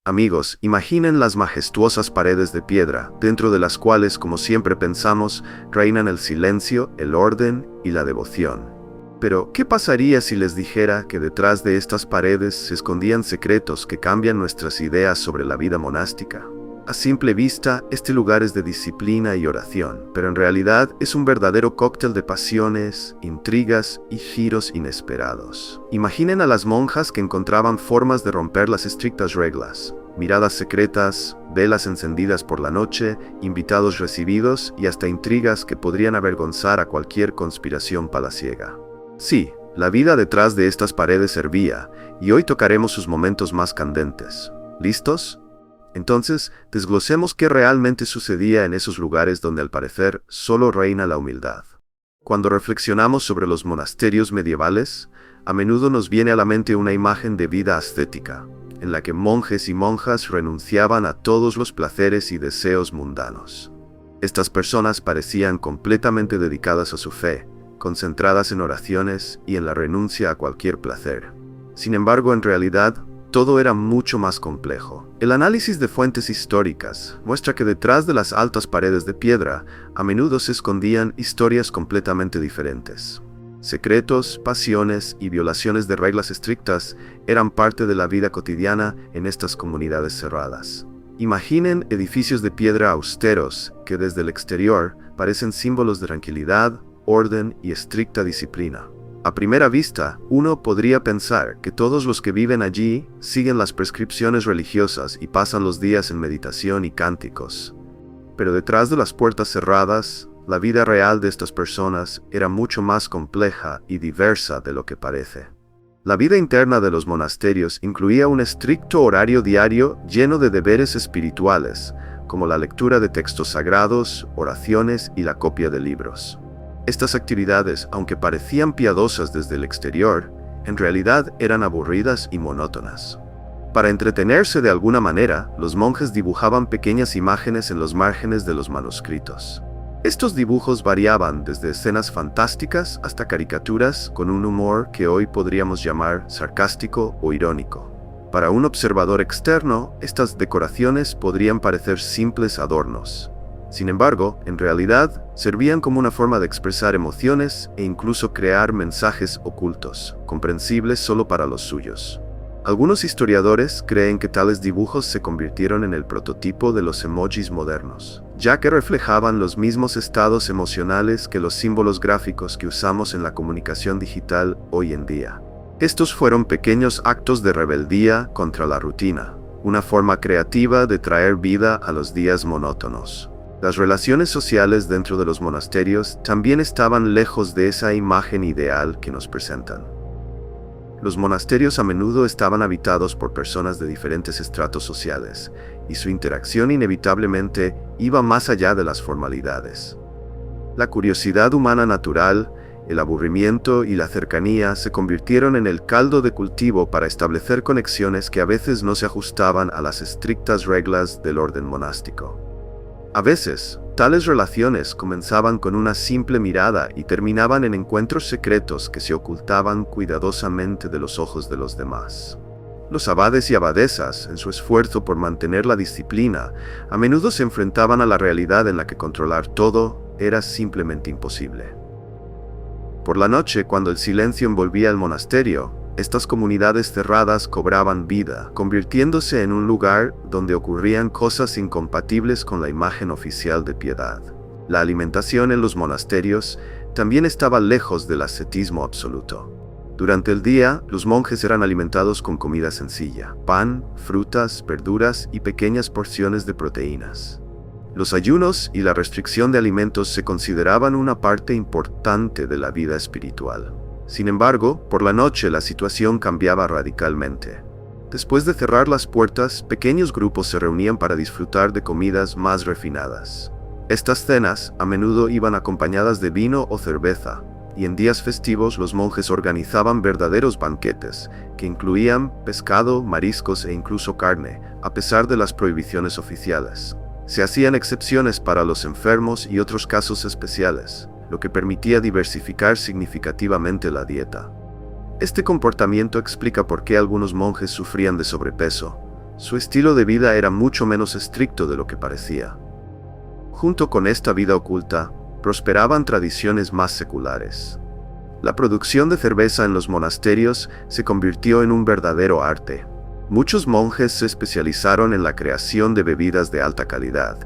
Amigos, imaginen las majestuosas paredes de piedra, dentro de las cuales, como siempre pensamos, reinan el silencio, el orden y la devoción. Pero, ¿qué pasaría si les dijera que detrás de estas paredes se escondían secretos que cambian nuestras ideas sobre la vida monástica? A simple vista, este lugar es de disciplina y oración, pero en realidad es un verdadero cóctel de pasiones, intrigas y giros inesperados. Imaginen a las monjas que encontraban formas de romper las estrictas reglas. Miradas secretas, velas encendidas por la noche, invitados recibidos y hasta intrigas que podrían avergonzar a cualquier conspiración palaciega. Sí, la vida detrás de estas paredes hervía, y hoy tocaremos sus momentos más candentes. ¿Listos? Entonces, desglosemos qué realmente sucedía en esos lugares donde al parecer solo reina la humildad. Cuando reflexionamos sobre los monasterios medievales, a menudo nos viene a la mente una imagen de vida ascética, en la que monjes y monjas renunciaban a todos los placeres y deseos mundanos. Estas personas parecían completamente dedicadas a su fe, concentradas en oraciones y en la renuncia a cualquier placer. Sin embargo, en realidad, todo era mucho más complejo. El análisis de fuentes históricas muestra que detrás de las altas paredes de piedra, a menudo se escondían historias completamente diferentes. Secretos, pasiones y violaciones de reglas estrictas eran parte de la vida cotidiana en estas comunidades cerradas. Imaginen edificios de piedra austeros que desde el exterior parecen símbolos de tranquilidad, orden y estricta disciplina. A primera vista, uno podría pensar que todos los que viven allí siguen las prescripciones religiosas y pasan los días en meditación y cánticos. Pero detrás de las puertas cerradas, la vida real de estas personas era mucho más compleja y diversa de lo que parece. La vida interna de los monasterios incluía un estricto horario diario lleno de deberes espirituales, como la lectura de textos sagrados, oraciones y la copia de libros. Estas actividades, aunque parecían piadosas desde el exterior, en realidad eran aburridas y monótonas. Para entretenerse de alguna manera, los monjes dibujaban pequeñas imágenes en los márgenes de los manuscritos. Estos dibujos variaban desde escenas fantásticas hasta caricaturas con un humor que hoy podríamos llamar sarcástico o irónico. Para un observador externo, estas decoraciones podrían parecer simples adornos. Sin embargo, en realidad, servían como una forma de expresar emociones e incluso crear mensajes ocultos, comprensibles solo para los suyos. Algunos historiadores creen que tales dibujos se convirtieron en el prototipo de los emojis modernos, ya que reflejaban los mismos estados emocionales que los símbolos gráficos que usamos en la comunicación digital hoy en día. Estos fueron pequeños actos de rebeldía contra la rutina, una forma creativa de traer vida a los días monótonos. Las relaciones sociales dentro de los monasterios también estaban lejos de esa imagen ideal que nos presentan. Los monasterios a menudo estaban habitados por personas de diferentes estratos sociales, y su interacción inevitablemente iba más allá de las formalidades. La curiosidad humana natural, el aburrimiento y la cercanía se convirtieron en el caldo de cultivo para establecer conexiones que a veces no se ajustaban a las estrictas reglas del orden monástico. A veces, tales relaciones comenzaban con una simple mirada y terminaban en encuentros secretos que se ocultaban cuidadosamente de los ojos de los demás. Los abades y abadesas, en su esfuerzo por mantener la disciplina, a menudo se enfrentaban a la realidad en la que controlar todo era simplemente imposible. Por la noche, cuando el silencio envolvía el monasterio, estas comunidades cerradas cobraban vida, convirtiéndose en un lugar donde ocurrían cosas incompatibles con la imagen oficial de piedad. La alimentación en los monasterios también estaba lejos del ascetismo absoluto. Durante el día, los monjes eran alimentados con comida sencilla: pan, frutas, verduras y pequeñas porciones de proteínas. Los ayunos y la restricción de alimentos se consideraban una parte importante de la vida espiritual. Sin embargo, por la noche la situación cambiaba radicalmente. Después de cerrar las puertas, pequeños grupos se reunían para disfrutar de comidas más refinadas. Estas cenas a menudo iban acompañadas de vino o cerveza, y en días festivos los monjes organizaban verdaderos banquetes, que incluían pescado, mariscos e incluso carne, a pesar de las prohibiciones oficiales. Se hacían excepciones para los enfermos y otros casos especiales, lo que permitía diversificar significativamente la dieta. Este comportamiento explica por qué algunos monjes sufrían de sobrepeso, Su estilo de vida era mucho menos estricto de lo que parecía. Junto con esta vida oculta, prosperaban tradiciones más seculares. La producción de cerveza en los monasterios se convirtió en un verdadero arte. Muchos monjes se especializaron en la creación de bebidas de alta calidad,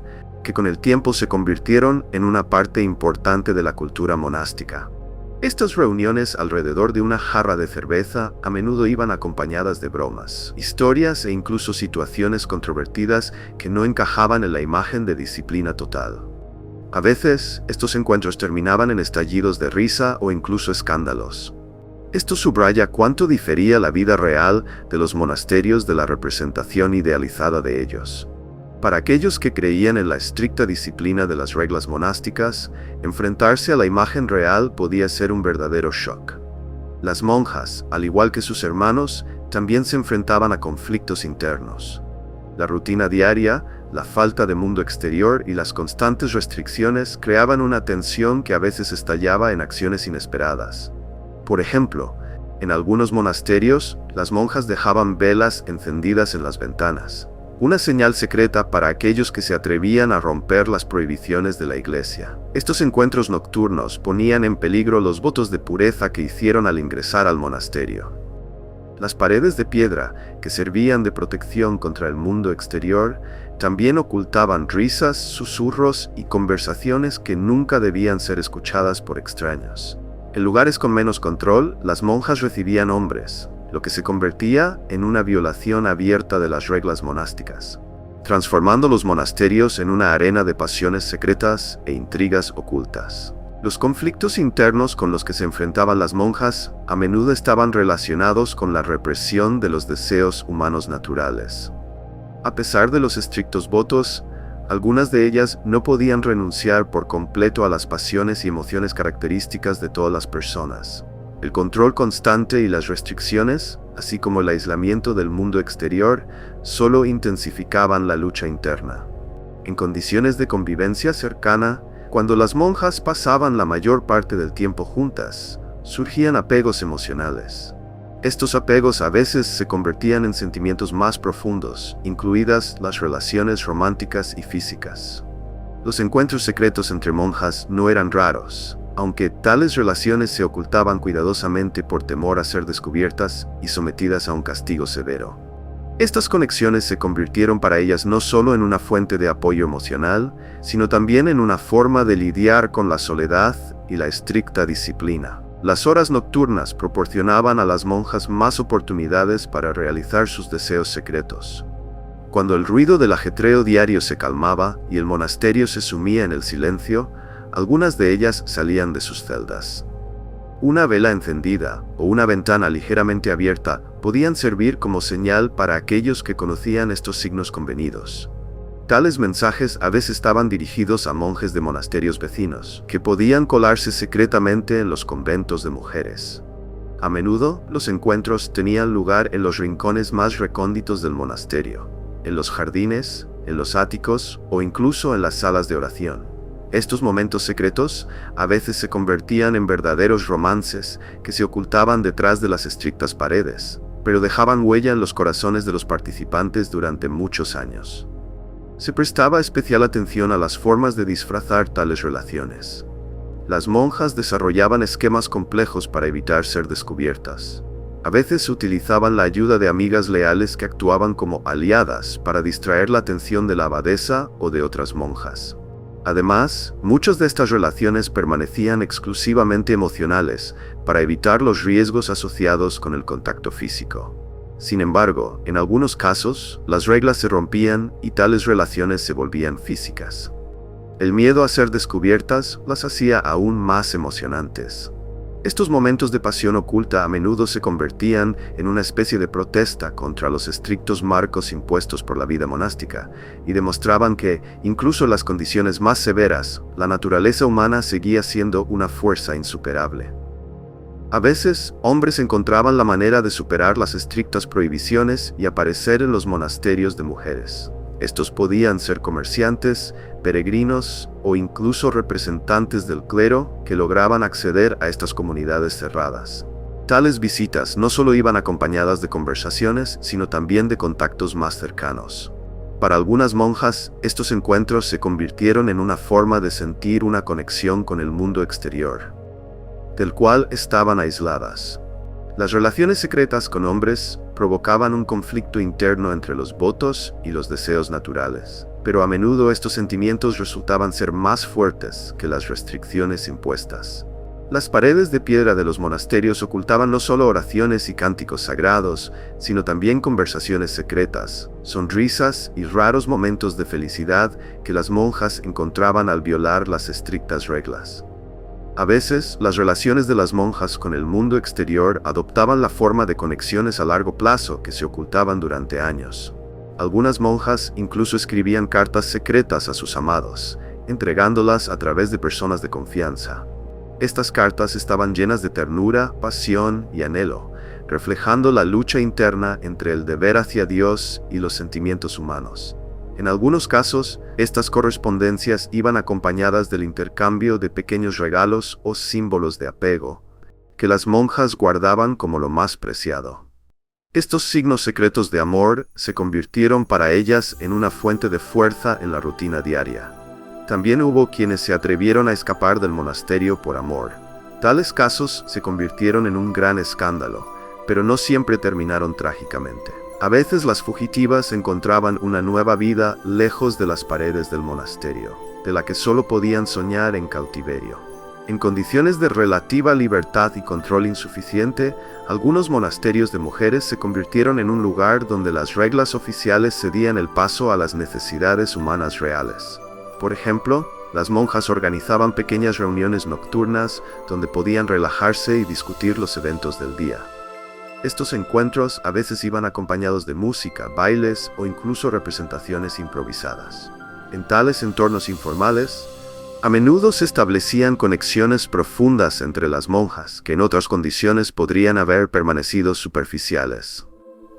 que con el tiempo se convirtieron en una parte importante de la cultura monástica. Estas reuniones alrededor de una jarra de cerveza a menudo iban acompañadas de bromas, historias e incluso situaciones controvertidas que no encajaban en la imagen de disciplina total. A veces, estos encuentros terminaban en estallidos de risa o incluso escándalos. Esto subraya cuánto difería la vida real de los monasterios de la representación idealizada de ellos. Para aquellos que creían en la estricta disciplina de las reglas monásticas, enfrentarse a la imagen real podía ser un verdadero shock. Las monjas, al igual que sus hermanos, también se enfrentaban a conflictos internos. La rutina diaria, la falta de mundo exterior y las constantes restricciones creaban una tensión que a veces estallaba en acciones inesperadas. Por ejemplo, en algunos monasterios, las monjas dejaban velas encendidas en las ventanas, una señal secreta para aquellos que se atrevían a romper las prohibiciones de la iglesia. Estos encuentros nocturnos ponían en peligro los votos de pureza que hicieron al ingresar al monasterio. Las paredes de piedra, que servían de protección contra el mundo exterior, también ocultaban risas, susurros y conversaciones que nunca debían ser escuchadas por extraños. En lugares con menos control, las monjas recibían hombres, lo que se convertía en una violación abierta de las reglas monásticas, transformando los monasterios en una arena de pasiones secretas e intrigas ocultas. Los conflictos internos con los que se enfrentaban las monjas a menudo estaban relacionados con la represión de los deseos humanos naturales. A pesar de los estrictos votos, algunas de ellas no podían renunciar por completo a las pasiones y emociones características de todas las personas. El control constante y las restricciones, así como el aislamiento del mundo exterior, solo intensificaban la lucha interna. En condiciones de convivencia cercana, cuando las monjas pasaban la mayor parte del tiempo juntas, surgían apegos emocionales. Estos apegos a veces se convertían en sentimientos más profundos, incluidas las relaciones románticas y físicas. Los encuentros secretos entre monjas no eran raros, aunque tales relaciones se ocultaban cuidadosamente por temor a ser descubiertas y sometidas a un castigo severo. Estas conexiones se convirtieron para ellas no solo en una fuente de apoyo emocional, sino también en una forma de lidiar con la soledad y la estricta disciplina. Las horas nocturnas proporcionaban a las monjas más oportunidades para realizar sus deseos secretos. Cuando el ruido del ajetreo diario se calmaba y el monasterio se sumía en el silencio, algunas de ellas salían de sus celdas. Una vela encendida o una ventana ligeramente abierta podían servir como señal para aquellos que conocían estos signos convenidos. Tales mensajes a veces estaban dirigidos a monjes de monasterios vecinos, que podían colarse secretamente en los conventos de mujeres. A menudo, los encuentros tenían lugar en los rincones más recónditos del monasterio, en los jardines, en los áticos o incluso en las salas de oración. Estos momentos secretos a veces se convertían en verdaderos romances que se ocultaban detrás de las estrictas paredes, pero dejaban huella en los corazones de los participantes durante muchos años. Se prestaba especial atención a las formas de disfrazar tales relaciones. Las monjas desarrollaban esquemas complejos para evitar ser descubiertas. A veces utilizaban la ayuda de amigas leales que actuaban como aliadas para distraer la atención de la abadesa o de otras monjas. Además, muchas de estas relaciones permanecían exclusivamente emocionales para evitar los riesgos asociados con el contacto físico. Sin embargo, en algunos casos, las reglas se rompían y tales relaciones se volvían físicas. El miedo a ser descubiertas las hacía aún más emocionantes. Estos momentos de pasión oculta a menudo se convertían en una especie de protesta contra los estrictos marcos impuestos por la vida monástica, y demostraban que, incluso en las condiciones más severas, la naturaleza humana seguía siendo una fuerza insuperable. A veces, hombres encontraban la manera de superar las estrictas prohibiciones y aparecer en los monasterios de mujeres. Estos podían ser comerciantes, peregrinos o incluso representantes del clero que lograban acceder a estas comunidades cerradas. Tales visitas no solo iban acompañadas de conversaciones, sino también de contactos más cercanos. Para algunas monjas, estos encuentros se convirtieron en una forma de sentir una conexión con el mundo exterior, del cual estaban aisladas. Las relaciones secretas con hombres provocaban un conflicto interno entre los votos y los deseos naturales, pero a menudo estos sentimientos resultaban ser más fuertes que las restricciones impuestas. Las paredes de piedra de los monasterios ocultaban no solo oraciones y cánticos sagrados, sino también conversaciones secretas, sonrisas y raros momentos de felicidad que las monjas encontraban al violar las estrictas reglas. A veces, las relaciones de las monjas con el mundo exterior adoptaban la forma de conexiones a largo plazo que se ocultaban durante años. Algunas monjas incluso escribían cartas secretas a sus amados, entregándolas a través de personas de confianza. Estas cartas estaban llenas de ternura, pasión y anhelo, reflejando la lucha interna entre el deber hacia Dios y los sentimientos humanos. En algunos casos, estas correspondencias iban acompañadas del intercambio de pequeños regalos o símbolos de apego, que las monjas guardaban como lo más preciado. Estos signos secretos de amor se convirtieron para ellas en una fuente de fuerza en la rutina diaria. También hubo quienes se atrevieron a escapar del monasterio por amor. Tales casos se convirtieron en un gran escándalo, pero no siempre terminaron trágicamente. A veces las fugitivas encontraban una nueva vida lejos de las paredes del monasterio, de la que solo podían soñar en cautiverio. En condiciones de relativa libertad y control insuficiente, algunos monasterios de mujeres se convirtieron en un lugar donde las reglas oficiales cedían el paso a las necesidades humanas reales. Por ejemplo, las monjas organizaban pequeñas reuniones nocturnas donde podían relajarse y discutir los eventos del día. Estos encuentros a veces iban acompañados de música, bailes o incluso representaciones improvisadas. En tales entornos informales, a menudo se establecían conexiones profundas entre las monjas, que en otras condiciones podrían haber permanecido superficiales.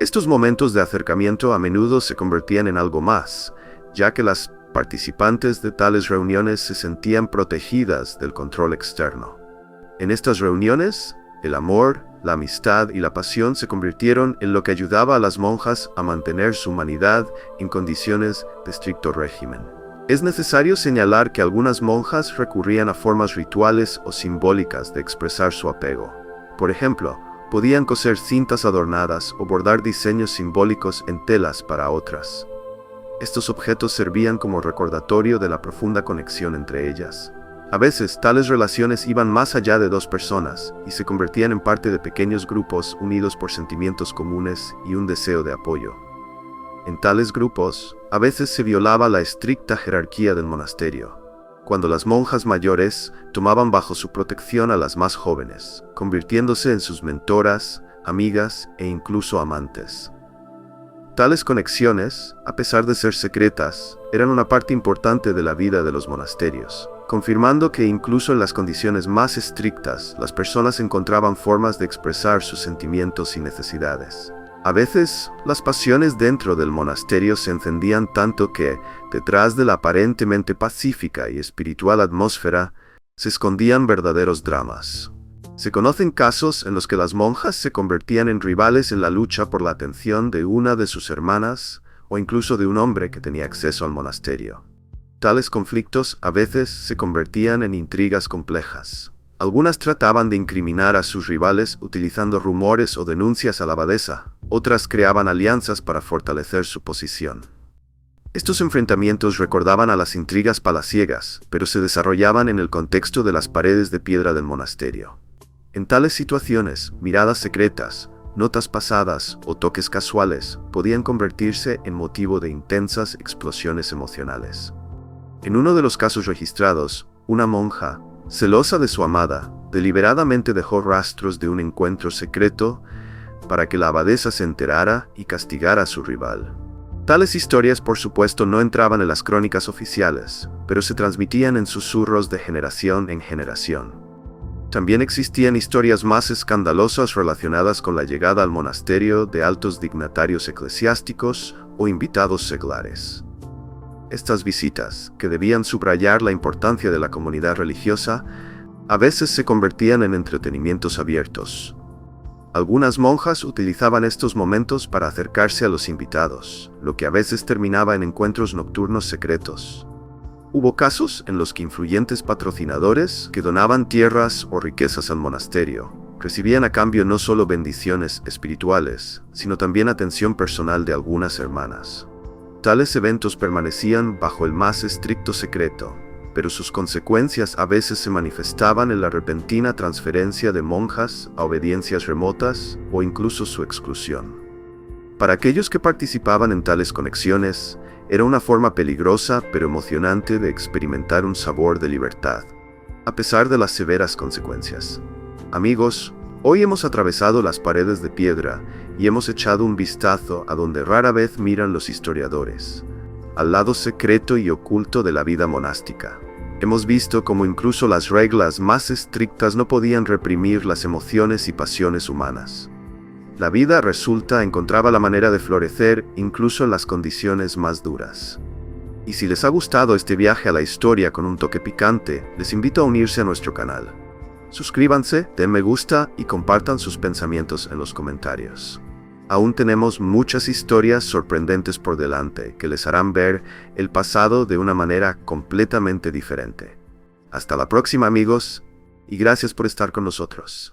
Estos momentos de acercamiento a menudo se convertían en algo más, ya que las participantes de tales reuniones se sentían protegidas del control externo. En estas reuniones, el amor, la amistad y la pasión se convirtieron en lo que ayudaba a las monjas a mantener su humanidad en condiciones de estricto régimen. Es necesario señalar que algunas monjas recurrían a formas rituales o simbólicas de expresar su apego. Por ejemplo, podían coser cintas adornadas o bordar diseños simbólicos en telas para otras. Estos objetos servían como recordatorio de la profunda conexión entre ellas. A veces, tales relaciones iban más allá de dos personas y se convertían en parte de pequeños grupos unidos por sentimientos comunes y un deseo de apoyo. En tales grupos, a veces se violaba la estricta jerarquía del monasterio, cuando las monjas mayores tomaban bajo su protección a las más jóvenes, convirtiéndose en sus mentoras, amigas e incluso amantes. Tales conexiones, a pesar de ser secretas, eran una parte importante de la vida de los monasterios, confirmando que incluso en las condiciones más estrictas, las personas encontraban formas de expresar sus sentimientos y necesidades. A veces, las pasiones dentro del monasterio se encendían tanto que, detrás de la aparentemente pacífica y espiritual atmósfera, se escondían verdaderos dramas. Se conocen casos en los que las monjas se convertían en rivales en la lucha por la atención de una de sus hermanas o incluso de un hombre que tenía acceso al monasterio. Tales conflictos a veces se convertían en intrigas complejas. Algunas trataban de incriminar a sus rivales utilizando rumores o denuncias a la abadesa, otras creaban alianzas para fortalecer su posición. Estos enfrentamientos recordaban a las intrigas palaciegas, pero se desarrollaban en el contexto de las paredes de piedra del monasterio. En tales situaciones, miradas secretas, notas pasadas o toques casuales podían convertirse en motivo de intensas explosiones emocionales. En uno de los casos registrados, una monja, celosa de su amada, deliberadamente dejó rastros de un encuentro secreto para que la abadesa se enterara y castigara a su rival. Tales historias, por supuesto, no entraban en las crónicas oficiales, pero se transmitían en susurros de generación en generación. También existían historias más escandalosas relacionadas con la llegada al monasterio de altos dignatarios eclesiásticos o invitados seglares. Estas visitas, que debían subrayar la importancia de la comunidad religiosa, a veces se convertían en entretenimientos abiertos. Algunas monjas utilizaban estos momentos para acercarse a los invitados, lo que a veces terminaba en encuentros nocturnos secretos. Hubo casos en los que influyentes patrocinadores que donaban tierras o riquezas al monasterio recibían a cambio no solo bendiciones espirituales, sino también atención personal de algunas hermanas. Tales eventos permanecían bajo el más estricto secreto, pero sus consecuencias a veces se manifestaban en la repentina transferencia de monjas a obediencias remotas o incluso su exclusión. Para aquellos que participaban en tales conexiones, era una forma peligrosa pero emocionante de experimentar un sabor de libertad, a pesar de las severas consecuencias. Amigos, hoy hemos atravesado las paredes de piedra y hemos echado un vistazo a donde rara vez miran los historiadores, al lado secreto y oculto de la vida monástica. Hemos visto cómo incluso las reglas más estrictas no podían reprimir las emociones y pasiones humanas. La vida resulta encontraba la manera de florecer incluso en las condiciones más duras. Y si les ha gustado este viaje a la historia con un toque picante, les invito a unirse a nuestro canal. Suscríbanse, den me gusta y compartan sus pensamientos en los comentarios. Aún tenemos muchas historias sorprendentes por delante que les harán ver el pasado de una manera completamente diferente. Hasta la próxima, amigos, y gracias por estar con nosotros.